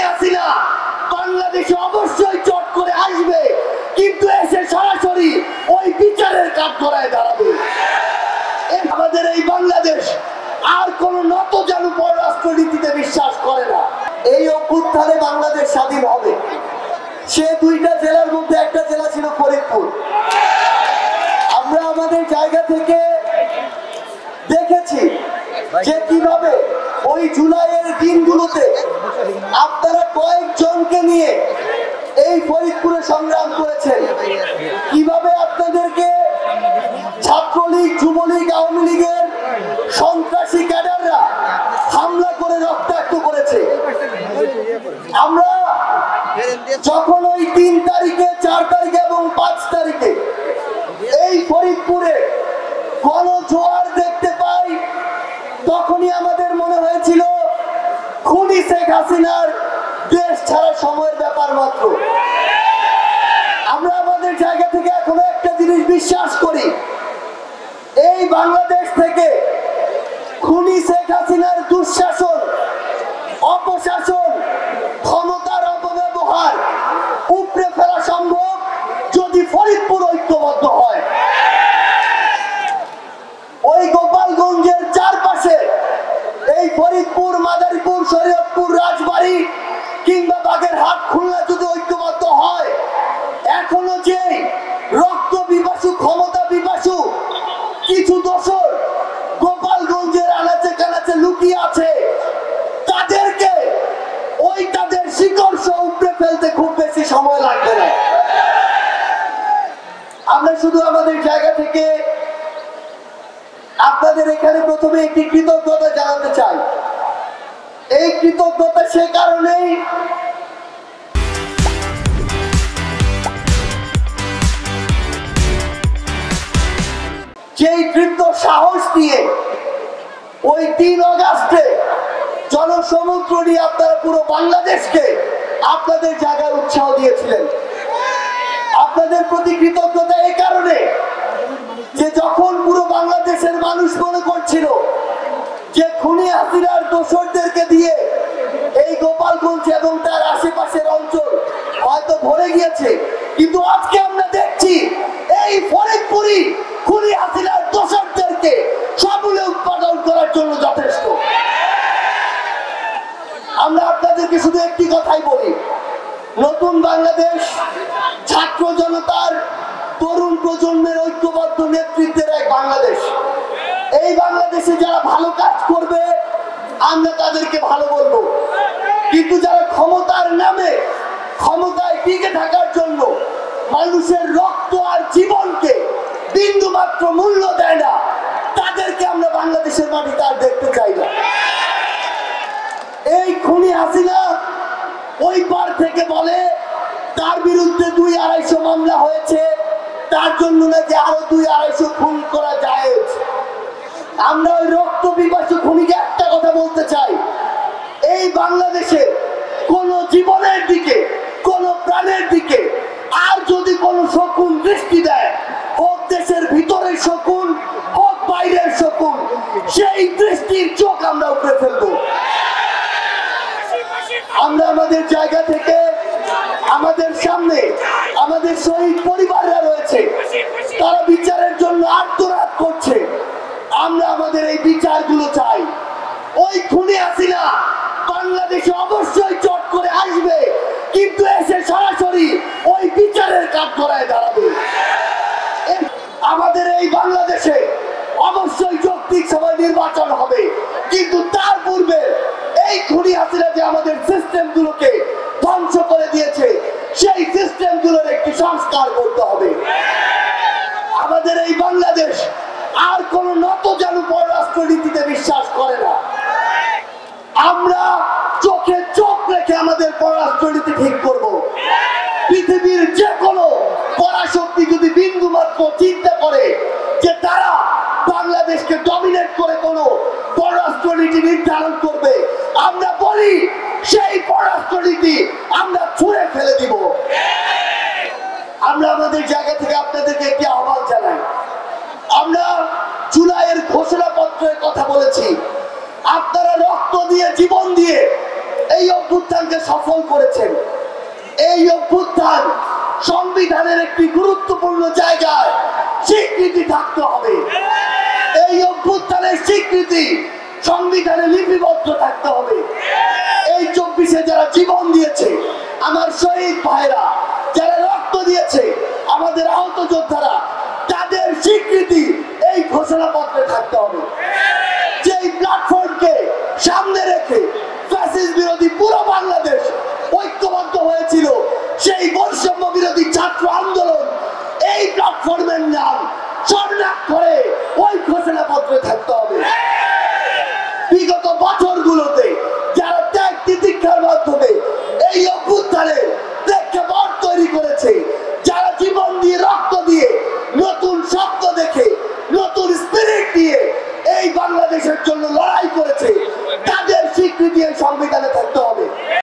হাসিনা বাংলাদেশে অবশ্যই চট করে আসবে, কিন্তু এসে সরাসরি ওই বিচারের কাঠগড়ায় দাঁড়াবে। আমাদের এই বাংলাদেশ আর কোন নতজানু পররাষ্ট্রনীতিতে বিশ্বাস করে না। এই অভ্যুত্থানে বাংলাদেশ স্বাধীন হবে। সে দুইটা জেলার মধ্যে একটা জেলা ছিল ফরিদপুর। আমরা আমাদের জায়গা থেকে দেখেছি যে কিভাবে ওই জুলাইয়ের দিনগুলোতে আপনারা কয়েকজনকে নিয়ে এই ফরিদপুরে সংগ্রাম করেছেন, কিভাবে আপনাদেরকে ছাত্রলীগ, যুবলীগ, আওয়ামী লীগের সন্ত্রাসী ক্যাডাররা হামলা করে রক্তাক্ত করেছে। আমরা যখন ওই 3 তারিখে, 4 তারিখে এবং 5 তারিখে এই ফরিদপুরে গণজোয়ার দেখতে পাই, তখনই আমাদের মনে হয়েছিল খুনি শেখ হাসিনার দেশ ছাড়া সময়ের ব্যাপার মাত্র। আমরা আমাদের জায়গা থেকে এখনো একটা জিনিস বিশ্বাস করি, এই বাংলাদেশ থেকে খুনি শেখ হাসিনার দুঃশাসন, অপশাসন, ক্ষমতার অপব্যবহার উপড়ে ফেলা সম্ভব যদি ফরিদপুর ঐক্যবদ্ধ হয়। ওই গোপালগঞ্জের চারপাশে এই ফরিদপুর, মাদারীপুর, শরীয়তপুর, রাজবাড়ী কিংবা বাগেরহাট, খুলনা যদি ঐক্যবদ্ধ হয়, এখনো যে রক্ত বিপাসু, ক্ষমতা বিপাসু কিছু দোসর গোপালগঞ্জের আনাচে কানাচে লুকিয়ে আছে, তাদেরকে ওই তাদের শিকড় সহ উপড়ে ফেলতে খুব বেশি সময় লাগবে না। আমরা শুধু আমাদের জায়গা থেকে আপনাদের এখানে প্রথমে একটি কৃতজ্ঞতা জানাতে চাই। এই কৃতজ্ঞতা সে কারণেই যেই দৃঢ় সাহস দিয়ে ওই 3 আগস্টে জনসমুদ্র নিয়ে আপনারা পুরো বাংলাদেশকে আপনাদের জায়গায় উৎসাহ দিয়েছিলেন। আপনাদের প্রতি কৃতজ্ঞতা এই কারণে যে যখন পুরো বাংলাদেশের মানুষ মনে করছিল যে খুনি হাসিনার দোসরদেরকে দিয়ে এই গোপালগঞ্জ এবং তার আশেপাশের অঞ্চল হয়তো ভরে গিয়েছে, কিন্তু আজকে আমরা দেখছি এই ফরিদপুরি খুনি হাসিনার দোসরদেরকে সমূলে উৎপাদন করার জন্য যথেষ্ট। আমরা আপনাদেরকে শুধু একটি কথাই বলি, নতুন বাংলাদেশ ছাত্র জনতার, তরুণ প্রজন্মের ঐক্যবদ্ধ নেতৃত্বের এক বাংলাদেশ। এই বাংলাদেশে যারা ভালো কাজ করবে আমরা তাদেরকে ভালো বলবো, কিন্তু যারা ক্ষমতার নামে, ক্ষমতায় টিকে থাকার জন্য মানুষের রক্ত আর জীবনকে বিন্দু মাত্র মূল্য দেয় না, তাদেরকে আমরা বাংলাদেশের মাটিতে আর দেখতে চাই না। এই খুনি হাসিনা ওই পার থেকে বলে তার বিরুদ্ধে 200-250 মামলা হয়েছে, তার জন্য নাকি আরো 200-250 খুন করা যায়। আমরা ওই রক্ত বিপাসু খুনিকে একটা কথা বলতে চাই, এই বাংলাদেশে কোন জীবনের দিকে, কোন প্রাণের দিকে আর যদি কোন শকুন দৃষ্টি দেয়, হোক দেশের ভিতরের শকুন, হোক বাইরের শকুন, সেই দৃষ্টির চোখ আমরা উপরে ফেলবো। আমরা আমাদের জায়গা থেকে, আমাদের সামনে আমাদের শহীদ পরিবাররা রয়েছে, তারা বিচারের জন্য আর্তনাদ করছে। আমরা আমাদের এই বিচারগুলো চাই। ওই খুনি হাসিনা বাংলাদেশে অবশ্যই চট করে আসবে, কিন্তু এসে সরাসরি ওই বিচারের কাঠগড়ায় দাঁড়াবে। আমাদের এই বাংলাদেশে অবশ্যই যৌক্তিক সময় নির্বাচন হবে, কিন্তু তার পূর্বে এই খুনি হাসিনা যে আমাদের সিস্টেমগুলোকে ধ্বংস করে দিয়েছে, সেই সিস্টেমগুলোর একটি সংস্কার করতে হবে। আমাদের এই বাংলাদেশ আর কোন নতজানু পররাষ্ট্রনীতিতে বিশ্বাস করে না। আমরা চোখে চোখ রেখে আমাদের পররাষ্ট্রনীতি ঠিক করব। পৃথিবীর যে কোনো পরাশক্তি যদি বিন্দু মাত্র চিন্তা করে যে তারা বাংলাদেশকে ডমিনেট করে কোনো পররাষ্ট্রনীতি নির্ধারণ করবে, আমরা বলি সেই পররাষ্ট্রনীতি আমরা ছুঁড়ে ফেলে দিব। আমরা আমাদের জায়গা থেকে আপনাদেরকে একটি আহ্বান জানাই। আমরা জুলাইয়ের ঘোষণাপত্রের কথা বলেছি, আপনারা রক্ত দিয়ে, জীবন দিয়ে এই অভ্যুত্থানকে সফল করেছেন। এই অভ্যুত্থান সংবিধানের একটি গুরুত্বপূর্ণ জায়গায় স্বীকৃতি থাকতে হবে। এই অভ্যুত্থানের স্বীকৃতি সংবিধানে লিপিবদ্ধ থাকতে হবে। এই 24-এ যারা জীবন দিয়েছে, আমার শহীদ ভাইরা যারা রক্ত দিয়েছে, আমাদের আহত যোদ্ধারা, তাদের স্বীকৃতি এই ঘোষণাপত্রে থাকতে হবে। যেই প্ল্যাটফর্মকে সামনে রেখে ফ্যাসিস্ট বিরোধী পুরো বাংলাদেশ ঐক্যবদ্ধ হয়েছিল, সেই বৈষম্য বিরোধী ছাত্র আন্দোলন, এই প্ল্যাটফর্মের নাম স্বর্ণাক্ষরে ওই ঘোষণাপত্রে থাকতে হবে। বিগত বছরগুলোতে যারা ত্যাগ তিতিক্ষার মাধ্যমে